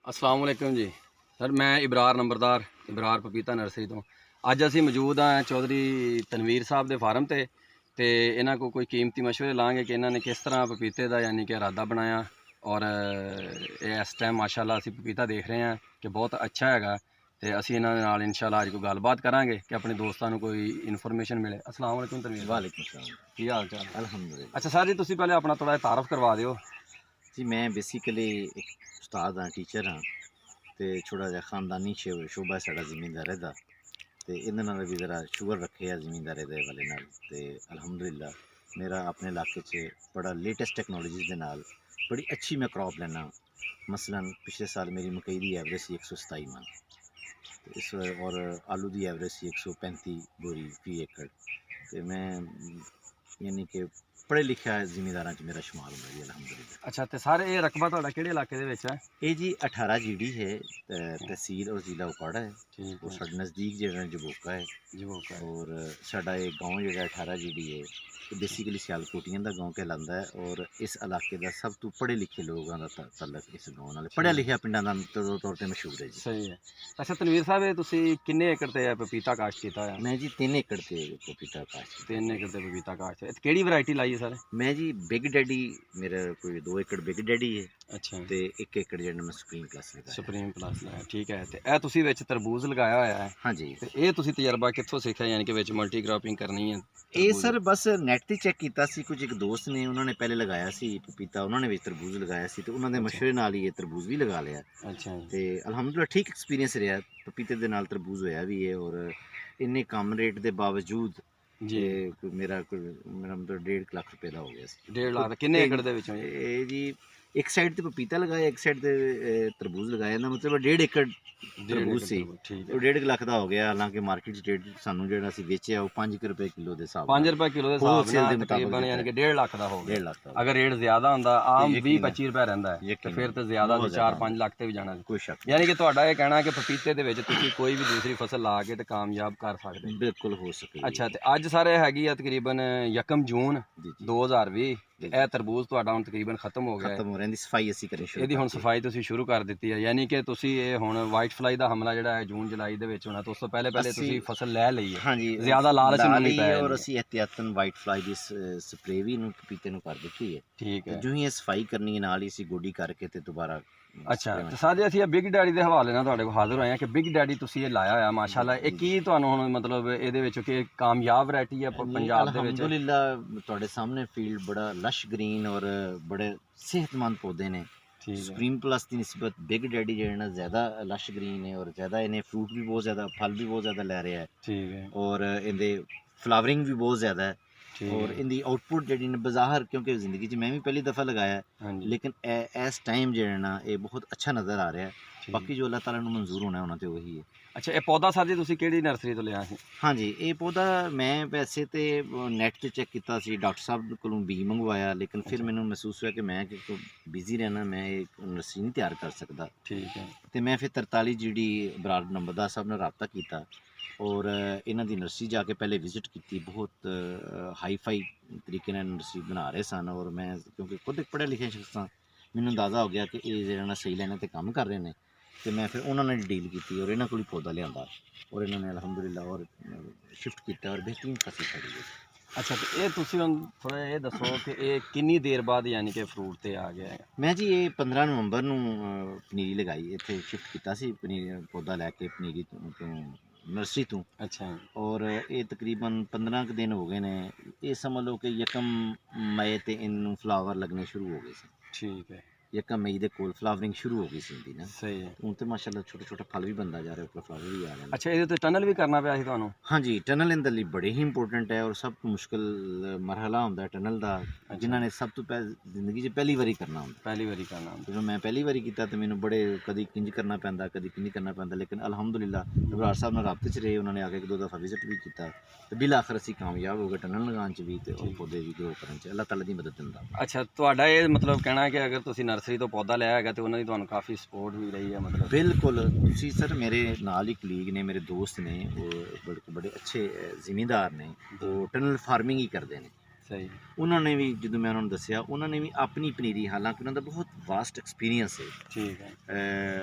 अस्सलाम वालेकुम जी सर, मैं इबरार नंबरदार इबरार पपीता नर्सरी तो अज असी मौजूद हाँ चौधरी तनवीर साहब के फार्म ते इन्हां को कोई कीमती मशवरे लाँगे कि इन्होंने किस तरह पपीते का यानी कि इरादा बनाया और इस टाइम माशाल्लाह असी पपीता देख रहे हैं कि बहुत अच्छा है। तो असी इन्हां दे नाल इंशाल्लाह अज कोई गलबात करांगे कि अपने दोस्तों को कोई इन्फॉर्मेशन मिले। अस्सलाम वालेकुम तनवीर। वालेकुम सलाम। की हाल चाल? अल्हम्दुलिल्लाह। अच्छा सर जी, तुसीं पहले अपना थोड़ा तारफ करवा दिओ जी। मैं बेसिकली एक उस्ताद हाँ, टीचर हाँ, तो थोड़ा जहा खानदानी शोबा है साड़ा जमींदारे का, तो इहदे नाल भी जरा शुगर रखे है जमींदारे दे वाले नाल। ते अल्हम्दुलिल्लाह मेरा अपने इलाके च बड़ा लेटेस्ट टैक्नोलॉजी के नाल बड़ी अच्छी मैं क्रॉप लेना। मसलन पिछले साल मेरी मकई की एवरेज सी 127 मन, इस और आलू की एवरेज सी 135 बोरी फी एकड़। तो मैं यानी कि पढ़े लिखा जिमीदारां च मेरा शुमार होंदा जी अल्हम्दुलिल्लाह। अच्छा, तो सर ये रकबा तुहाडा किहड़े इलाके दे विच है? ये जी 18 जीडी है, तहसील और ज़िला उकाड़ा है। ठीक और है, साढ़े नज़दीक जो जबोका है जबोका है। और साढ़ा एक गाँव जो 18 जीडी है, तो बेसिकली सियालकोटियां का गाँव कहलाता है। और इस इलाके का सब तो पढ़े लिखे लोगों का तल्लक इस गाँव नाल पढ़िया लिखिया पिंडां दा तौर पर मशहूर है जी। सही है। अच्छा तनवीर साहब, ये तुसी किन्ने एकड़ ते पपीता काश्त कीता है? मैं जी 3 एकड़ से पपीता काश्त किया। 3 एकड़ ते पपीता काश्त है। केड़ी वैरायटी लाई है सर? मैं जी बिग डैडी, मेरा कोई 2 एकड़ बिग डैडी है, अच्छा, तो 1 एकड़ जो मैं सुप्रीम प्लस लगाया। सुप्रीम प्लस लाया, ठीक है। तो यह तुसी विच तरबूज लगाया होया है? हाँ जी। तो ये तुसी तजर्बा कित्थों सीखा, यानी कि विच मल्टी क्रॉपिंग करनी है? ये सर बस नैट ते चेक किया सी, कुछ एक दोस्त ने उन्होंने पहले लगाया सी पपीता, उन्होंने भी तरबूज लगाया सी, तो उन्होंने मशवरे नाल ही ये तरबूज भी लगा लिया। अच्छा जी। तो अल्हम्दुलिल्लाह ठीक एक्सपीरियंस रहा, पपीते दे नाल तरबूज होया भी है। और इन्ने कम रेट के बावजूद जी मेरा मतलब 1.5 लाख रुपए का हो गया सी। 1.5 लाख किन्ने एकड़ दे विचों? ये जी एक साइड ते पपीता लगाया, एक साइड ते तरबूज लगाया, ना मतलब 1.5 एकड़ तरबूज सी। ठीक है। वो 1.5 लाख का हो गया। हालांकि मार्केट रेट सानू जो असीं बेचिया वो 5 रुपए किलो के हिसाब 5 रुपए किलो के हिसाब होलसेल नाल दे मुताबिक तकरीबन यानी कि 1.5 लाख का हो गया। 1.5 लाख का। अगर रेट ज्यादा होंदा, आम यकीन 20-25 रुपए रहिंदा है, तो फिर तो ज्यादा बहुत 4-5 लाख ते भी जाना सी। कोई शक यानी कि तुहाडा ये कहना है कि पपीते दे विच तुसीं कोई भी दूसरी फसल ला के ते कामयाब कर सकदे। बिल्कुल हो सके। अच्छा, तो अज सारे हैगी है तकरीबन 1 जून जी जी 2020 ਤੇ ਇਹ ਤਰਬੂਜ਼ ਤੁਹਾਡਾ ਹੁਣ ਤਕਰੀਬਨ ਖਤਮ ਹੋ ਗਿਆ ਹੈ। खत्म हो रहा है, सफाई ਅਸੀਂ करें शुरू ਇਹਦੀ ਹੁਣ ਸਫਾਈ ਤੁਸੀਂ ਸ਼ੁਰੂ ਕਰ ਦਿੱਤੀ ਹੈ, ਯਾਨੀ ਕਿ ਤੁਸੀਂ ਇਹ ਹੁਣ ਵਾਈਟ ਫਲਾਈ ਦਾ ਹਮਲਾ ਜਿਹੜਾ ਹੈ ਜੂਨ ਜੁਲਾਈ ਦੇ ਵਿੱਚ ਹੋਣਾ, ਤੋਂ ਉਸ ਤੋਂ ਪਹਿਲੇ ਤੁਸੀਂ ਫਸਲ ਲੈ ਲਈ ਹੈ। हाँ जी ਜ਼ਿਆਦਾ ਲਾਲਚ ਨੂੰ ਨਹੀਂ ਪੈ और ਅਸੀਂ एहतियातन वाइट फ्लाई ਦੀ ਸਪਰੇ ਵੀ ਨੂੰ ਪਪੀਤੇ ਨੂੰ ਕਰ ਦਿੱਤੀ ਹੈ। ਠੀਕ ਹੈ। ਜੋ ਹੀ ਇਹ ਸਫਾਈ ਕਰਨੀ ਹੈ ਨਾਲ ਹੀ ਅਸੀਂ ਗੋਡੀ ਕਰਕੇ ਤੇ ਦੁਬਾਰਾ। ਅੱਛਾ, ਤੇ ਸਾਜੇ ਅਸੀਂ ਇਹ ਬਿਗ ਡੈਡੀ ਦੇ ਹਵਾਲੇ ਨਾਲ ਤੁਹਾਡੇ ਕੋਲ ਹਾਜ਼ਰ ਹੋਏ ਹਾਂ ਕਿ ਬਿਗ ਡੈਡੀ ਤੁਸੀਂ ਇਹ ਲਾਇਆ ਹੋਇਆ ਮਾਸ਼ਾਅੱਲਾ, ਇਹ ਕੀ ਤੁਹਾਨੂੰ ਹੁਣ ਮਤਲਬ ਇਹਦੇ ਵਿੱਚ ਕਿ ਕਾਮਯਾਬ ਵੈਰਾਈਟੀ ਹੈ ਪੰਜਾਬ ਦੇ ਵਿੱਚ? ਅਲਹਮਦੁਲਿਲਾ ਤੁਹਾਡੇ ਸਾਹਮਣੇ ਫੀਲਡ ਬੜਾ ਲਸ਼ ਗ੍ਰੀਨ और बड़े सेहतमंद पौधे ने। सुप्रीम प्लस की निस्बत बिग डैडी जो है ना ज़्यादा लश ग्रीन है और ज़्यादा इन्हें फ्रूट भी बहुत ज़्यादा, फल भी बहुत ज़्यादा लै रहा है। ठीक है। और इनके फ्लावरिंग भी बहुत ज़्यादा है। और इनकी आउटपुट जी बाज़ार, क्योंकि ज़िंदगी मैं भी पहली दफ़ा लगाया है, लेकिन इस टाइम जो है ना ये बहुत अच्छा नज़र आ रहा है। बाकी जो अल्लाह ताला नूं मंजूर होना होना तो वही है। अच्छा, ये पौधा सर जी तुसीं किहड़ी नर्सरी तो लिया सी? हाँ जी, ये पौधा मैं वैसे तो नैट से चेक किया सी, डॉक्टर साहब कोलों बी मंगवाया, लेकिन फिर मैंने महसूस हुआ कि मैं बिजी रहना, मैं एक नर्सरी नहीं तैयार कर सकता। ठीक है। तो मैं फिर 43 जीडी इबरार नंबरदार साहब ने रबता किया और इन्हां दी नर्सरी जाके पहले विजिट की। बहुत हाई फाई तरीके नाल नर्सरी बना रहे सन और मैं क्योंकि खुद एक पढ़िया लिखिया शख्स हाँ, मैनूं अंदाज़ा हो गया कि ये जिहड़ा सही लाइन ते काम कर रहे हैं। तो मैं फिर उन्होंने डील की और इन्हों को पौधा लिया और इन्होंने अल्हम्दुलिल्लाह और शिफ्ट किया और बेहतरीन फसल खड़ी है। अच्छा, तो ये तुसीं हुण थोड़ा ये दसो कि ये कितनी देर बाद यानी कि फ्रूट ते आ गया है? मैं जी ये 15 नवंबर नूं पनीरी लगाई, इत्थे शिफ्ट किया सी पनीरी पौधा लैके पनीरी तो नर्सरी तो। अच्छा। और ये तकरीबन 15 दिन हो गए ने। ये समझ लो कि 1 मई ते इनू फ्लावर लगने शुरू हो गए सी। ठीक है। 1 मई के कोल फ्लावरिंग शुरू हो गई सी इनकी ना। सही है। हूँ तो माशाल्लाह छोटे छोटे फल भी बनता जा रहा है, ऊपर फ्लावर भी आ रहे हैं। अच्छा, ये तो टनल भी करना पिया सी तुहानूं? हाँ जी, टनल इनके लिए बड़े ही इंपोर्टेंट है और सब तो मुश्किल मरहला होंदा है टनल का। जिन्होंने सब तो जिंदगी पहली बारी करना होंदा, पहली बारी करना होंदा। जो मैं पहली बारी किया तो मैंने बड़े कभी किंज करना पैंदा, कभी किंज करना पैंदा, लेकिन अल्हम्दुलिल्लाह इबरार साहब ने राबते च रहे, उन्होंने आके 1-2 दफ़ा विजिट भी किया तो बिल आखिर असीं कामयाब हो गए टनल लगाने च भी ते और पौधे भी ग्रो करने च। अल्लाह ताला दी मदद दिंदा। अच्छा, तुहाडा ये मतलब कहना है कि अगर तुसीं नर्सरी तो पौधा लिया है तो उन्होंने तुहानूं काफ़ी सपोर्ट भी रही है? मतलब बिल्कुल। तुसीं सर मेरे नाल ही कलीग ने, मेरे दोस्त ने, वो बड़े अच्छे जिमींदार ने, वो टनल फार्मिंग ही करते हैं। सही। उन्होंने भी जो मैं उन्होंने दसिया, उन्होंने भी अपनी पनीरी, हालांकि उन्होंने बहुत वास्ट एक्सपीरियंस है। ठीक है।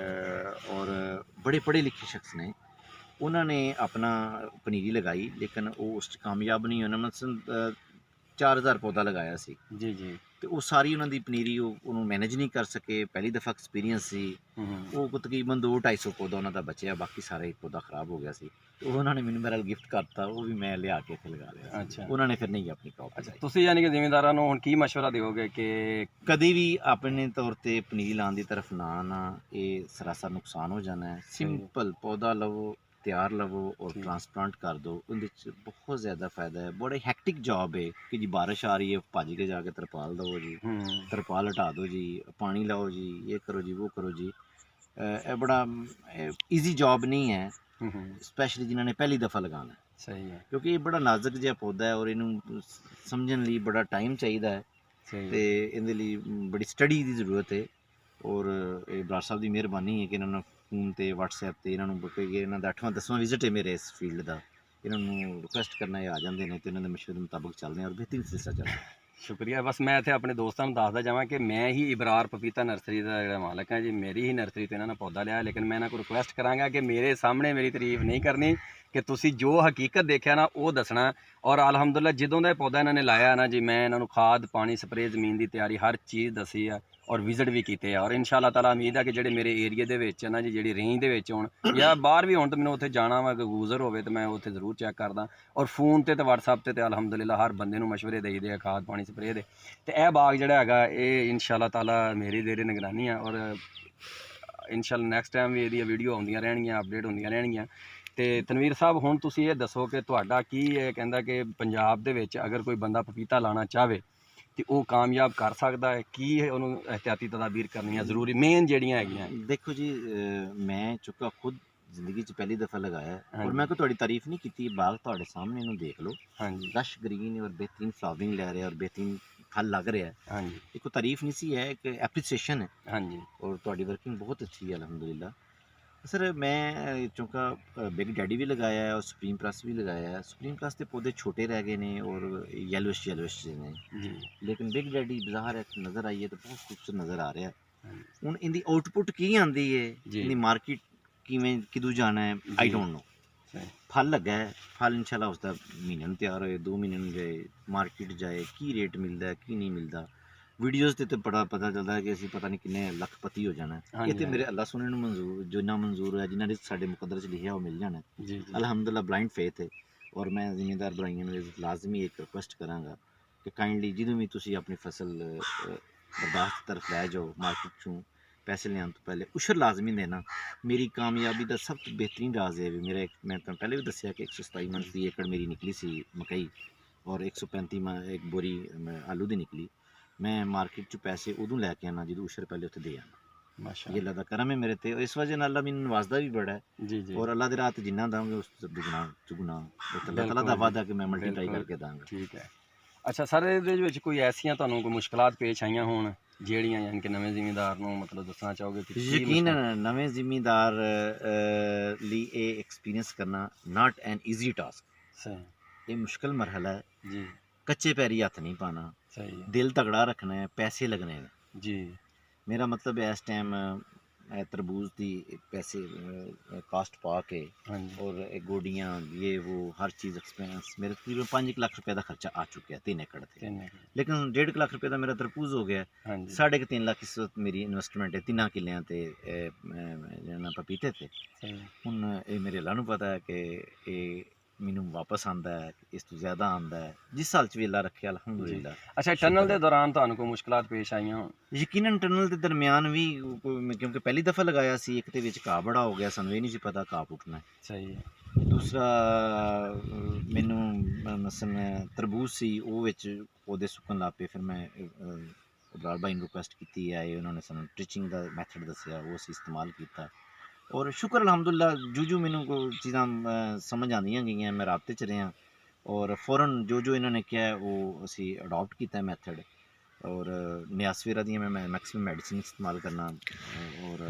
और बड़े पढ़े लिखे शख्स ने, उन्होंने अपना पनीरी लगाई लेकिन वो उस 'ਚ कामयाब नहीं होना। मतलब 4000 पौधा लगाया सी जी जी। ਤੇ ਉਹ ਸਾਰੀ ਉਹਨਾਂ ਦੀ ਪਨੀਰੀ ਉਹਨੂੰ ਮੈਨੇਜ ਨਹੀਂ ਕਰ ਸਕੇ। ਪਹਿਲੀ ਦਫਾ ਐਕਸਪੀਰੀਅੰਸ ਸੀ। ਉਹ ਤਕਰੀਬਨ 200-250 ਪੌਦਾ ਉਹਨਾਂ ਦਾ ਬਚਿਆ, ਬਾਕੀ ਸਾਰਾ ਹੀ ਪੌਦਾ ਖਰਾਬ ਹੋ ਗਿਆ ਸੀ। ਤੇ ਉਹਨਾਂ ਨੇ ਮੈਨੂੰ ਮੇਰਾ ਗਿਫਟ ਕਰਤਾ, ਉਹ ਵੀ ਮੈਂ ਲਿਆ ਕੇ ਇੱਥੇ ਲਗਾ ਲਿਆ। ਅੱਛਾ, ਉਹਨਾਂ ਨੇ ਫਿਰ ਨਹੀਂ ਆਪਣੀ ਕ੍ਰੌਪ। ਅੱਛਾ, ਤੁਸੀਂ ਯਾਨੀ ਕਿ ਜ਼ਿਮੀਂਦਾਰਾਂ ਨੂੰ ਹੁਣ ਕੀ ਮਸ਼ਵਰਾ ਦਿਓਗੇ ਕਿ ਕਦੀ ਵੀ ਆਪਣੇ ਤੌਰ ਤੇ ਪਨੀਰੀ ਲਾਉਣ ਦੀ ਤਰਫ ਨਾ ਆਣਾ, ਇਹ ਸਰਾਸਰ ਨੁਕਸਾਨ ਹੋ ਜਾਣਾ ਹੈ। ਸਿੰਪਲ ਪੌਦਾ ਲਵੋ, ਤਿਆਰ ਲਵੋ ਔਰ ਟ੍ਰਾਂਸਪਲਾਂਟ ਕਰ ਦਿਓ। ਉਹਦੇ 'ਚ ਬਹੁਤ ਜ਼ਿਆਦਾ ਫਾਇਦਾ ਹੈ। ਬੜਾ ਹੈਕਟਿਕ ਜੌਬ ਹੈ ਕਿ ਜੀ ਬਾਰਿਸ਼ ਆ ਰਹੀ ਹੈ, ਭੱਜ ਕੇ ਜਾ ਕੇ ਤਰਪਾਲ ਦਵੋ ਜੀ, ਤਰਪਾਲ ਹਟਾ ਦਿਓ ਜੀ, ਪਾਣੀ ਲਾਓ ਜੀ, ਇਹ ਕਰੋ ਜੀ, ਉਹ ਕਰੋ ਜੀ। ਇਹ ਬੜਾ ਈਜ਼ੀ ਜੌਬ ਨਹੀਂ ਹੈ, ਸਪੈਸ਼ਲੀ ਜਿਨ੍ਹਾਂ ਨੇ ਪਹਿਲੀ ਦਫਾ ਲਗਾਉਣਾ। ਸਹੀ ਹੈ, ਕਿਉਂਕਿ ਇਹ ਬੜਾ ਨਾਜ਼ੁਕ ਜਿਹਾ ਪੌਦਾ ਹੈ ਔਰ ਇਹਨੂੰ ਸਮਝਣ ਲਈ ਬੜਾ ਟਾਈਮ ਚਾਹੀਦਾ ਹੈ ਤੇ ਇਹਦੇ ਲਈ ਬੜੀ ਸਟੱਡੀ ਦੀ ਜ਼ਰੂਰਤ ਹੈ। ਔਰ ਇਹ ਬਰਾੜ ਸਾਹਿਬ ਦੀ ਮਿਹਰਬਾਨੀ ਹੈ ਕਿ ਇਹਨਾਂ ਨੂੰ ਫੋਨ ਤੇ WhatsApp ਤੇ ਇਹਨਾਂ ਨੂੰ ਬੁੱਕੇ, ਇਹਨਾਂ ਦਾ 8ਵਾਂ-10ਵਾਂ ਵਿਜ਼ਿਟ ਹੈ ਮੇਰੇ ਇਸ ਫੀਲਡ ਦਾ। ਇਹਨਾਂ ਨੂੰ ਰਿਕੁਐਸਟ ਕਰਨਾ ਇਹ ਆ ਜਾਂਦੇ ਨੇ ਤੇ ਇਹਨਾਂ ਦੇ ਮਸ਼ਵਰੇ ਮੁਤਾਬਕ ਚੱਲਦੇ ਹਾਂ ਔਰ ਬਿਹਤਰੀਨ ਸਿਲਸਿਲਾ ਚੱਲਦਾ। ਸ਼ੁਕਰੀਆ। ਬਸ ਮੈਂ ਇੱਥੇ ਆਪਣੇ ਦੋਸਤਾਂ ਨੂੰ ਦੱਸਦਾ ਜਾਵਾਂ ਕਿ ਮੈਂ ਹੀ ਇਬਰਾਰ ਪਪੀਤਾ ਨਰਸਰੀ ਦਾ ਜਿਹੜਾ ਮਾਲਕ ਹਾਂ ਜੀ। ਮੇਰੀ ਹੀ ਨਰਸਰੀ ਤੋਂ ਇਹਨਾਂ ਨੇ ਪੌਦਾ ਲਿਆ, ਲੇਕਿਨ ਮੈਂ ਇਹਨਾਂ ਕੋਲ ਰਿਕੁਐਸਟ ਕਰਾਂਗਾ ਕਿ ਮੇਰੇ ਸਾਹਮਣੇ ਮੇਰੀ ਤਾਰੀਫ ਨਹੀਂ ਕਰਨੀ, ਕਿ ਤੁਸੀਂ ਜੋ ਹਕੀਕਤ ਦੇਖਿਆ ਨਾ ਉਹ ਦੱਸਣਾ। ਔਰ ਅਲਹਮਦੁਲਿਲਾ ਜਦੋਂ ਦਾ ਇਹ ਪੌਦਾ ਇਹਨਾਂ ਨੇ ਲਾਇਆ ਨਾ ਜੀ, ਮੈਂ ਇਹਨਾਂ ਨੂੰ ਖਾਦ ਪਾਣੀ ਸਪਰੇਅ ਜ਼ਮੀਨ ਦੀ ਤਿਆਰੀ ਹਰ ਚੀਜ਼ ਦੱਸੀ ਆ ਔਰ ਵਿਜ਼ਿਟ ਵੀ ਕੀਤੇ ਆ। ਔਰ ਇਨਸ਼ਾਅੱਲਾ ਤਾਲਾ ਉਮੀਦ ਹੈ ਕਿ ਜਿਹੜੇ ਮੇਰੇ ਏਰੀਏ ਦੇ ਵਿੱਚ ਨਾ ਜੀ, ਜਿਹੜੀ ਰੇਂਜ ਦੇ ਵਿੱਚ ਹੋਣ ਜਾਂ ਬਾਹਰ ਵੀ ਹੋਣ, ਤਾਂ ਮੈਨੂੰ ਉੱਥੇ ਜਾਣਾ ਵਾ, ਗੁਜ਼ਰ ਹੋਵੇ ਤਾਂ ਮੈਂ ਉੱਥੇ ਜ਼ਰੂਰ ਚੈੱਕ ਕਰਦਾ। ਔਰ ਫੋਨ ਤੇ WhatsApp ਤੇ ਅਲਹਮਦੁਲਿਲਾ ਹਰ ਬੰਦੇ ਨੂੰ ਮਸ਼ਵਰੇ ਦੇਈਦੇ ਆ ਖਾਦ ਪਾਣੀ ਸਪਰੇਅ ਦੇ। ਤੇ ਇਹ ਬਾਗ ਜਿਹੜਾ ਹੈਗਾ ਇਹ ਇਨਸ਼ਾਅੱਲਾ ਤਾਲਾ ਮੇਰੀ ਜ਼ੇਰੇ ਨਿਗਰਾਨੀ ਆ ਔਰ ਇਨਸ਼ਾਅੱਲਾ ਨੈਕਸਟ ਟਾਈਮ ਵੀ ਇਹਦੀਆਂ ਵੀਡੀਓ ਆਉਂਦੀਆਂ ਰਹਿਣਗੀਆਂ, ਅਪਡੇਟ ਹੁੰਦੀਆਂ ਰਹਿਣਗੀਆਂ। ਤੇ ਤਨਵੀਰ ਸਾਹਿਬ, ਹੁਣ ਤੁਸੀਂ ਇਹ ਦੱਸੋ ਕਿ ਤੁਹਾਡਾ ਕੀ ਇਹ ਕਹਿੰਦਾ ਕਿ ਪੰਜਾਬ ਦੇ ਵਿੱਚ ਅਗਰ ਕੋਈ ਬੰਦਾ ਪਪੀਤਾ ਲਾਣਾ ਚਾਹਵੇ ਤੇ ਉਹ ਕਾਮਯਾਬ ਕਰ ਸਕਦਾ ਹੈ? ਕੀ ਹੈ ਉਹਨੂੰ ਇਹਤਿਆਤੀ ਤਦਾਬੀਰ ਕਰਨੀਆਂ ਜ਼ਰੂਰੀ ਮੇਨ ਜਿਹੜੀਆਂ ਹੈਗੀਆਂ? ਦੇਖੋ ਜੀ, ਮੈਂ ਚੁੱਕਾ ਖੁਦ ਜ਼ਿੰਦਗੀ 'ਚ ਪਹਿਲੀ ਦਫਾ ਲਗਾਇਆ ਔਰ ਮੈਂ ਕੋਈ ਤੁਹਾਡੀ ਤਾਰੀਫ ਨਹੀਂ ਕੀਤੀ। ਬਾਗ ਤੁਹਾਡੇ ਸਾਹਮਣੇ ਇਹਨੂੰ ਦੇਖ ਲਓ। ਹਾਂਜੀ, ਰਸ਼ ਗ੍ਰੀਨ ਔਰ ਬਿਹਤਰੀਨ ਫਲਾਵਰਿੰਗ ਲੈ ਰਿਹਾ ਔਰ ਬਿਹਤਰੀਨ ਫਲ ਲੱਗ ਰਿਹਾ। ਹਾਂਜੀ, ਇਹ ਕੋਈ ਤਾਰੀਫ ਨਹੀਂ ਸੀ, ਹੈ ਇੱਕ ਐਪਰੀਸੀਏਸ਼ਨ ਹੈ। ਹਾਂਜੀ, ਔਰ ਤੁਹਾਡੀ ਵਰਕਿੰਗ ਬਹੁਤ ਅੱਛੀ ਹੈ ਅਲਹਮਦੁਲਿਲਾ। ਸਰ ਮੈਂ ਚੂँकि ਬਿਗ ਡੈਡੀ ਵੀ ਲਗਾਇਆ ਹੈ ਔਰ ਸੁਪਰੀਮ ਪਲੱਸ ਵੀ ਲਗਾਇਆ ਹੈ। ਸੁਪਰੀਮ ਪਲੱਸ ਦੇ ਪੌਦੇ ਛੋਟੇ ਰਹਿ ਗਏ ਨੇ ਔਰ ਯੈਲੋਇਸ਼ ਨੇ ਜੀ, ਲੇਕਿਨ ਬਿਗ ਡੈਡੀ ਬਾਜ਼ਾਰ ਨਜ਼ਰ ਆਈ ਹੈ ਤਾਂ ਬਹੁਤ ਖੂਬਸੂਰਤ ਨਜ਼ਰ ਆ ਰਿਹਾ। ਹੁਣ ਇਹਦੀ ਆਊਟਪੁੱਟ ਕੀ ਆਉਂਦੀ ਹੈ, ਇਹਦੀ ਮਾਰਕੀਟ ਕਿਵੇਂ ਕਿਦੋਂ ਜਾਣਾ ਹੈ, ਆਈ ਡੋਂਟ ਨੋ। ਫਲ ਲੱਗਾ ਹੈ, ਫਲ ਇਨਸ਼ਾਅੱਲਾ ਉਸਦਾ ਮਹੀਨੇ ਨੂੰ ਤਿਆਰ ਹੋਏ, 2 ਮਹੀਨੇ ਨੂੰ ਜਾਏ, ਮਾਰਕੀਟ ਜਾਏ, ਕੀ ਰੇਟ ਮਿਲਦਾ ਕੀ ਨਹੀਂ ਮਿਲਦਾ। ਵੀਡੀਓਜ਼ 'ਤੇ ਤਾਂ ਬੜਾ ਪਤਾ ਚੱਲਦਾ ਹੈ ਕਿ ਅਸੀਂ ਪਤਾ ਨਹੀਂ ਕਿੰਨੇ ਲੱਖਪਤੀ ਹੋ ਜਾਣਾ। ਇਹ ਤਾਂ ਮੇਰੇ ਅੱਲਾ ਸੁਣਨ ਨੂੰ ਮਨਜ਼ੂਰ, ਜਿੰਨਾ ਮਨਜ਼ੂਰ ਹੋਇਆ, ਜਿਨ੍ਹਾਂ ਦੇ ਸਾਡੇ ਮੁਕੱਦਰ 'ਚ ਲਿਖਿਆ ਉਹ ਮਿਲ ਜਾਣਾ ਜੀ। ਅਲਹਮਦੁਲਿਲਾ ਬਲਾਈਂਡ ਫੇਥ ਹੈ। ਔਰ ਮੈਂ ਜ਼ਿਮੀਂਦਾਰ ਭਰਾਈਆਂ ਨੂੰ ਲਾਜ਼ਮੀ ਇੱਕ ਰਿਕੁਐਸਟ ਕਰਾਂਗਾ ਕਿ ਕਾਈਂਡਲੀ ਜਦੋਂ ਵੀ ਤੁਸੀਂ ਆਪਣੀ ਫਸਲ ਬਰਦਾਸ਼ਤ ਤਰਫ ਲੈ ਜਾਓ, ਮਾਰਕੀਟ 'ਚੋਂ ਪੈਸੇ ਲਿਆਉਣ ਤੋਂ ਪਹਿਲੇ ਉਸ਼ਰ ਲਾਜ਼ਮੀ ਦੇਣਾ। ਮੇਰੀ ਕਾਮਯਾਬੀ ਦਾ ਸਭ ਤੋਂ ਬਿਹਤਰੀਨ ਰਾਜ਼ ਹੈ ਵੀ ਮੇਰਾ ਮੈਂ ਤੁਹਾਨੂੰ ਪਹਿਲੇ ਵੀ ਦੱਸਿਆ ਕਿ 127 ਮਣ ਦੀ ਏਕੜ ਮੇਰੀ ਨਿਕਲੀ ਸੀ ਮਕਈ ਔਰ 135 ਮਣ ਇੱਕ ਬੋਰੀ ਆਲੂ ਦੀ ਨਿਕਲੀ। ਮੈਂ ਮਾਰਕੀਟ 'ਚ ਪੈਸੇ ਉਦੋਂ ਲੈ ਕੇ ਆਉਣਾ ਜਦੋਂ ਉਸ਼ਰ ਪਹਿਲੇ ਉੱਥੇ ਦੇ ਆਉਣਾ। ਮਾਸ਼ਾਅੱਲਾ, ਅੱਲਾ ਦਾ ਕਰਮ ਹੈ ਮੇਰੇ ਤੇ। ਇਸ ਵਜ੍ਹਾ ਨਾਲ ਅੱਲਾ ਮੈਨੂੰ ਨਵਾਜ਼ਦਾ ਵੀ ਬੜਾ ਹੈ ਜੀ ਜੀ। ਔਰ ਅੱਲਾ ਦੇ ਰਾਹ ਤੇ ਜਿੰਨਾ ਦਾਂਗੇ ਉਸ ਤੋਂ ਦੁਗਣਾ ਚੁਗਣਾ ਅੱਲਾ ਤਾਲਾ ਦਾ ਵਾਅਦਾ ਕਿ ਮੈਂ ਮਲਟੀਪਲਾਈ ਕਰਕੇ ਦਾਂਗਾ। ਠੀਕ ਹੈ। ਅੱਛਾ ਸਰ, ਇਹਦੇ ਵਿੱਚ ਕੋਈ ਐਸੀਆਂ ਤੁਹਾਨੂੰ ਕੋਈ ਮੁਸ਼ਕਲਾਤ ਪੇਸ਼ ਆਈਆਂ ਹੋਣ ਜਿਹੜੀਆਂ ਯਾਨੀ ਕਿ ਨਵੇਂ ਜ਼ਿਮੀਂਦਾਰ ਨੂੰ ਮਤਲਬ ਦੱਸਣਾ ਚਾਹੋਗੇ? ਯਕੀਨ ਨਵੇਂ ਜ਼ਿਮੀਂਦਾਰ ਲਈ ਇਹ ਐਕਸਪੀਰੀਅੰਸ ਕਰਨਾ ਨਾਟ ਐਨ ਈਜ਼ੀ ਟਾਸਕ। ਸਹੀ, ਇਹ ਮੁਸ਼ਕਿਲ ਮਰਹਲਾ ਹੈ ਜੀ। ਕੱਚੇ ਪੈਰੀ ਹੱਥ ਨਹੀਂ ਪਾਣਾ। ਸਹੀ, ਦਿਲ ਤਗੜਾ ਰੱਖਣਾ ਹੈ, ਪੈਸੇ ਲੱਗਣੇ ਨੇ ਜੀ। ਮੇਰਾ ਮਤਲਬ ਇਸ ਟਾਈਮ ਤਰਬੂਜ਼ ਦੀ ਪੈਸੇ ਕਾਸਟ ਪਾ ਕੇ ਔਰ ਗੋਡੀਆਂ ਇਹ ਉਹ ਹਰ ਚੀਜ਼ ਐਕਸਪੈਂਸ ਮੇਰੇ ਤਕਰੀਬਨ 5 ਲੱਖ ਰੁਪਏ ਦਾ ਖਰਚਾ ਆ ਚੁੱਕਿਆ 3 ਏਕੜ ਤੇ। ਲੇਕਿਨ 1.5 ਲੱਖ ਰੁਪਏ ਦਾ ਮੇਰਾ ਤਰਬੂਜ਼ ਹੋ ਗਿਆ। 3.5 ਲੱਖ ਇਸ ਵਕਤ ਮੇਰੀ ਇਨਵੈਸਟਮੈਂਟ ਹੈ 3 ਕਿੱਲਿਆਂ ਤੇ ਪਪੀਤੇ ਤੇ। ਹੁਣ ਇਹ ਮੇਰੇ ਅੱਲਾ ਨੂੰ ਪਤਾ ਹੈ ਕਿ ਇਹ ਮੈਨੂੰ ਵਾਪਸ ਆਉਂਦਾ ਹੈ, ਇਸ ਤੋਂ ਜ਼ਿਆਦਾ ਆਉਂਦਾ ਹੈ ਜਿਸ ਸਾਲ 'ਚ ਵੀ ਅੱਲਾ ਰੱਖਿਆ ਅਲਹਮਦੁਲਿਲਾ। ਅੱਛਾ, ਟਨਲ ਦੇ ਦੌਰਾਨ ਤੁਹਾਨੂੰ ਕੋਈ ਮੁਸ਼ਕਲਾਤ ਪੇਸ਼ ਆਈਆਂ ਹੋਣ? ਯਕੀਨਨ ਟਨਲ ਦੇ ਦਰਮਿਆਨ ਵੀ, ਕਿਉਂਕਿ ਪਹਿਲੀ ਦਫਾ ਲਗਾਇਆ ਸੀ, ਇੱਕ ਦੇ ਵਿੱਚ ਘਾਹ ਬੜਾ ਹੋ ਗਿਆ, ਸਾਨੂੰ ਇਹ ਨਹੀਂ ਸੀ ਪਤਾ ਘਾਹ ਪੁੱਟਣਾ। ਸਹੀ ਹੈ। ਦੂਸਰਾ ਮੈਨੂੰ ਮਸਲਨ ਤਰਬੂਜ਼ ਸੀ, ਉਹ ਵਿੱਚ ਪੌਦੇ ਸੁੱਕਣ ਲੱਗ ਪਏ। ਫਿਰ ਮੈਂ ਇਬਰਾਰ ਭਾਈ ਨੂੰ ਰਿਕੁਐਸਟ ਕੀਤੀ, ਆਏ ਉਹਨਾਂ ਨੇ ਸਾਨੂੰ ਟ੍ਰਿਚਿੰਗ ਦਾ ਮੈਥਡ ਦੱਸਿਆ, ਉਹ ਅਸੀਂ ਇਸਤੇਮਾਲ ਕੀਤਾ ਔਰ ਸ਼ੁਕਰ ਅਲਹਮਦੁਲਿਲਾ ਜੋ ਮੈਨੂੰ ਕੋਈ ਚੀਜ਼ਾਂ ਸਮਝ ਆਉਂਦੀਆਂ ਗਈਆਂ, ਮੈਂ ਰਾਬਤੇ 'ਚ ਰਿਹਾ ਔਰ ਫੌਰਨ ਜੋ ਇਹਨਾਂ ਨੇ ਕਿਹਾ ਉਹ ਅਸੀਂ ਅਡੋਪਟ ਕੀਤਾ ਮੈਥਡ। ਔਰ ਨਿਆਸਵੇਰਾ ਦੀਆਂ ਮੈਂ ਮੈਕਸਿਮਮ ਮੈਡੀਸਿਨ ਇਸਤੇਮਾਲ ਕਰਨਾ ਔਰ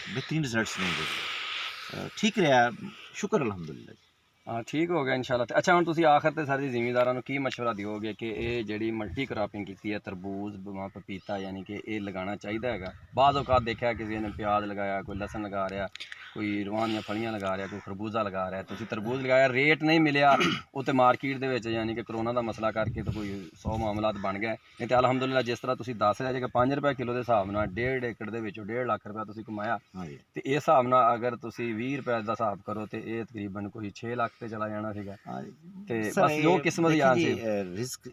बेहतरीन रिजल्ट्स मिलते। ठीक रहा, शुक्र अल्हम्दुलिल्लाह। हाँ ठीक हो गया इंशाल्लाह। अच्छा हुण तुसीं आखिर ते सारे ਜ਼ਿਮੀਂਦਾਰਾਂ ਨੂੰ ਕੀ ਮਸ਼ਵਰਾ ਦਿਓਗੇ ਕਿ ਇਹ ਜਿਹੜੀ ਮਲਟੀ ਕ੍ਰਾਪਿੰਗ ਕੀਤੀ ਹੈ ਤਰਬੂਜ਼ ਪਪੀਤਾ ਯਾਨੀ ਕਿ ਇਹ ਲਗਾਉਣਾ ਚਾਹੀਦਾ ਹੈਗਾ? ਬਾਜ਼ ਔਕਾਤ ਦੇਖਿਆ ਕਿਸੇ ਨੇ ਪਿਆਜ਼ ਲਗਾਇਆ, ਕੋਈ ਲਸਣ ਲਗਾ ਰਿਹਾ, ਕੋਈ ਰਵਾਨ ਦੀਆਂ ਫਲੀਆਂ ਲਗਾ ਰਿਹਾ, ਕੋਈ ਖਰਬੂਜ਼ਾ ਲਗਾ ਰਿਹਾ, ਤੁਸੀਂ ਤਰਬੂਜ਼ ਲਗਾਇਆ, ਰੇਟ ਨਹੀਂ ਮਿਲਿਆ ਉਹ ਤੇ ਮਾਰਕੀਟ ਦੇ ਵਿੱਚ ਯਾਨੀ ਕਿ ਕਰੋਨਾ ਦਾ ਮਸਲਾ ਕਰਕੇ ਤਾਂ ਕੋਈ 100 ਮਾਮਲਾਤ ਬਣ ਗਏ। ਨਹੀਂ ਤੇ ਅਲਹਮਦੁਲਿਲਾ ਜਿਸ ਤਰ੍ਹਾਂ ਤੁਸੀਂ ਦੱਸ ਰਿਹਾ ਜੇ ਕਿ 5 ਰੁਪਏ ਕਿਲੋ ਦੇ ਹਿਸਾਬ ਨਾਲ 1.5 ਏਕੜ ਦੇ ਵਿੱਚੋਂ 1.5 ਲੱਖ ਰੁਪਏ ਤੁਸੀਂ ਕਮਾਇਆ, ਤੇ ਇਸ ਹਿਸਾਬ ਨਾਲ ਅਗਰ ਤੁਸੀਂ 20 ਰੁਪਏ ਦਾ ਹਿਸਾਬ ਕਰੋ ਤੇ ਇਹ ਤਕਰੀਬਨ ਕੋਈ 6 ਲੱਖ ਤੇ ਚਲਾ ਜਾਣਾ ਸੀਗਾ। ਤੇ ਬਸ ਜੋ ਕਿਸਮਤ ਦੀ ਆਨ ਸੀ, ਰਿਜ਼ਕ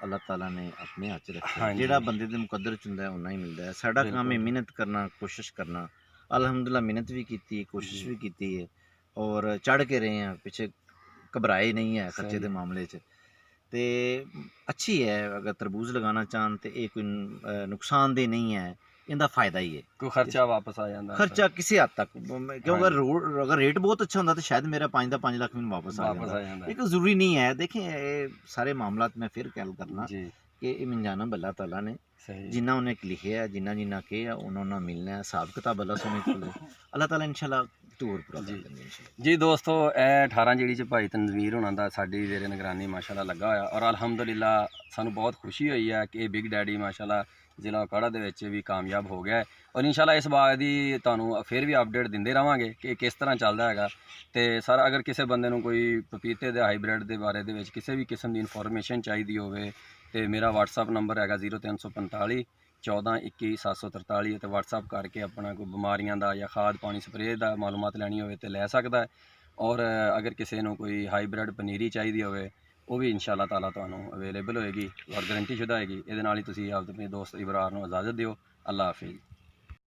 ਅੱਲਾਹ ਤਾਲਾ ਨੇ ਆਪਣੇ ਹੱਥ 'ਚ ਰੱਖਿਆ, ਜਿਹੜਾ ਬੰਦੇ ਦੇ ਮੁਕੱਦਰ 'ਚ ਹੁੰਦਾ ਉਹਨਾਂ ਹੀ ਮਿਲਦਾ ਹੈ। ਸਾਡਾ ਕੰਮ ਹੈ ਮਿਹਨਤ ਕਰਨਾ, ਕੋਸ਼ਿਸ਼ ਕਰਨਾ। ਅਲਹਮਦੁਲਿਲਾ ਮਿਹਨਤ ਵੀ ਕੀਤੀ, ਕੋਸ਼ਿਸ਼ ਵੀ ਕੀਤੀ ਹੈ ਔਰ ਚੜ੍ਹ ਕੇ ਰਹੇ ਹਾਂ, ਪਿੱਛੇ ਘਬਰਾਏ ਨਹੀਂ ਹੈ ਖਰਚੇ ਦੇ ਮਾਮਲੇ 'ਚ। ਤੇ ਅੱਛੀ ਹੈ, ਅਗਰ ਤਰਬੂਜ਼ ਲਗਾਉਣਾ ਚਾਹਣ ਤੇ ਇਹ ਕੋਈ ਨੁਕਸਾਨਦੇਹ ਨਹੀਂ ਹੈ, ਇਹਦਾ ਫਾਇਦਾ ਹੀ ਹੈ। ਕੋਈ ਖਰਚਾ ਵਾਪਸ ਆ ਜਾਂਦਾ, ਖਰਚਾ ਕਿਸੇ ਹੱਦ ਤੱਕ, ਕਿਉਂਕਿ ਅਗਰ ਰੇਟ ਬਹੁਤ ਅੱਛਾ ਹੁੰਦਾ ਤਾਂ ਸ਼ਾਇਦ ਮੇਰਾ 5 ਲੱਖ ਮੈਨੂੰ ਵਾਪਸ ਆ ਜਾਂਦਾ। ਇੱਕ ਜ਼ਰੂਰੀ ਨਹੀਂ ਹੈ। देखें ये सारे मामलात मैं फिर गल करना कि ये मिल अल्लाह ताला ने जिन्ना उन्हें लिखे है, जिन्ना कहे उन्होंने मिलना है। हिसाब किताब अल्लाह सोने खोले, अल्लाह ताला इंशाल्लाह टूर पूरा करेंगे। जी दोस्तों, ਇਹ 18 ਜਿਹੜੀ ਚ ਭਾਈ ਤਨਵੀਰ ਹੋਣਾ ਦਾ ਸਾਡੀ ਜ਼ੇਰੇ ਨਿਗਰਾਨੀ ਮਾਸ਼ਾਅੱਲਾ ਲੱਗਾ ਹੋਇਆ ਔਰ ਅਲਹਮਦੁਲਿਲਾ ਸਾਨੂੰ ਬਹੁਤ ਖੁਸ਼ੀ ਹੋਈ ਹੈ ਕਿ ਇਹ ਬਿਗ ਡੈਡੀ ਮਾਸ਼ਾਅੱਲਾ ਜ਼ਿਲ੍ਹਾ ਕਾੜਾ ਦੇ ਵਿੱਚ ਵੀ ਕਾਮਯਾਬ ਹੋ ਗਿਆ ਹੈ ਔਰ ਇਨਸ਼ਾਅੱਲਾ ਇਸ ਬਾਗ ਦੀ ਤੁਹਾਨੂੰ ਫਿਰ ਵੀ ਅਪਡੇਟ ਦਿੰਦੇ ਰਹਾਂਗੇ ਕਿ ਕਿਸ ਤਰ੍ਹਾਂ ਚੱਲਦਾ ਹੈਗਾ। ਤੇ ਸਰ ਅਗਰ ਕਿਸੇ ਬੰਦੇ ਨੂੰ ਕੋਈ ਪਪੀਤੇ ਦੇ ਹਾਈਬ੍ਰਿਡ ਦੇ ਬਾਰੇ ਦੇ ਵਿੱਚ ਕਿਸੇ ਵੀ ਕਿਸਮ ਦੀ ਇਨਫੋਰਮੇਸ਼ਨ ਚਾਹੀਦੀ ਹੋਵੇ ਤੇ ਮੇਰਾ WhatsApp ਨੰਬਰ ਹੈਗਾ 0345 14 21 743 ਤੇ WhatsApp ਕਰਕੇ ਆਪਣਾ ਕੋਈ ਬਿਮਾਰੀਆਂ ਦਾ ਜਾਂ ਖਾਦ ਪਾਣੀ ਸਪਰੇਅ ਦਾ ਮਾਲੂਮਾਤ ਲੈਣੀ ਹੋਵੇ ਤੇ ਲੈ ਸਕਦਾ ਹੈ। ਔਰ ਅਗਰ ਕਿਸੇ ਨੂੰ ਕੋਈ ਹਾਈਬ੍ਰਿਡ ਪਨੀਰੀ ਚਾਹੀਦੀ ਹੋਵੇ ਉਹ ਵੀ ਇਨਸ਼ਾਅੱਲਾ ਤਾਲਾ ਤੁਹਾਨੂੰ ਅਵੇਲੇਬਲ ਹੋਏਗੀ ਔਰ ਗਰੰਟੀ ਸ਼ੁਦਾ ਹੋਏਗੀ। ਇਹਦੇ ਨਾਲ ਹੀ ਤੁਸੀਂ ਆਪਣੇ ਦੋਸਤ ਇਬਰਾਰ ਨੂੰ ਇਜਾਜ਼ਤ ਦਿਓ। ਅੱਲਾ ਹਾਫਿਜ਼।